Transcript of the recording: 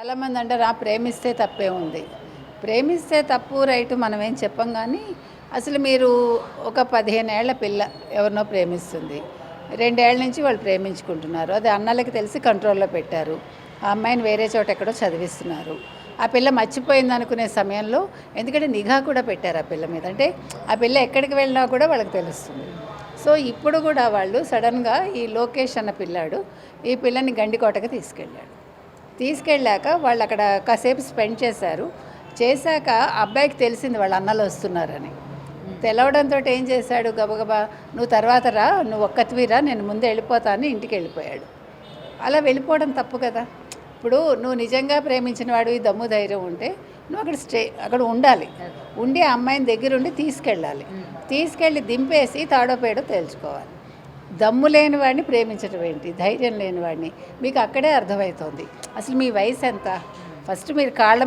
చాలామంది అంటారు ప్రేమిస్తే తప్పే ఉంది. ప్రేమిస్తే తప్పు రైటు మనం ఏం చెప్పం, కానీ అసలు మీరు ఒక 15 ఏళ్ల పిల్ల ఎవరినో ప్రేమిస్తుంది, 2 ఏళ్ల నుంచి వాళ్ళు ప్రేమించుకుంటున్నారు, అది అన్నలకి తెలిసి కంట్రోల్లో పెట్టారు, ఆ అమ్మాయిని వేరే చోట ఎక్కడో చదివిస్తున్నారు. ఆ పిల్ల మర్చిపోయింది అనుకునే సమయంలో, ఎందుకంటే నిఘా కూడా పెట్టారు ఆ పిల్ల మీద, అంటే ఆ పిల్ల ఎక్కడికి వెళ్ళినా కూడా వాళ్ళకి తెలుస్తుంది. సో ఇప్పుడు కూడా వాళ్ళు సడన్గా ఈ లోకేష్ అన్న పిల్లాడు ఈ పిల్లని గండికోటకి తీసుకెళ్ళాక వాళ్ళు అక్కడ కాసేపు స్పెండ్ చేశాక అబ్బాయికి తెలిసింది వాళ్ళ అన్నలు వస్తున్నారని. తెలవడంతో ఏం చేశాడు, గబగబా నువ్వు తర్వాత రా, నువ్వు ఒక్కతివిరా, నేను ముందే వెళ్ళిపోతాను, ఇంటికి వెళ్ళిపోయాడు. అలా వెళ్ళిపోవడం తప్పు కదా. ఇప్పుడు నువ్వు నిజంగా ప్రేమించిన వాడు, ఈ దమ్ము ధైర్యం ఉంటే నువ్వు అక్కడ ఉండాలి, ఉండి ఆ అమ్మాయిని దగ్గరుండి తీసుకెళ్ళి దింపేసి తాడోపేడో తేల్చుకోవాలి. దమ్ము లేని వాడిని ప్రేమించడం ఏంటి, ధైర్యం లేని వాడిని, మీకు అక్కడే అర్థమవుతుంది. అసలు మీ వయసు ఎంత, ఫస్ట్ మీరు కాళ్ళ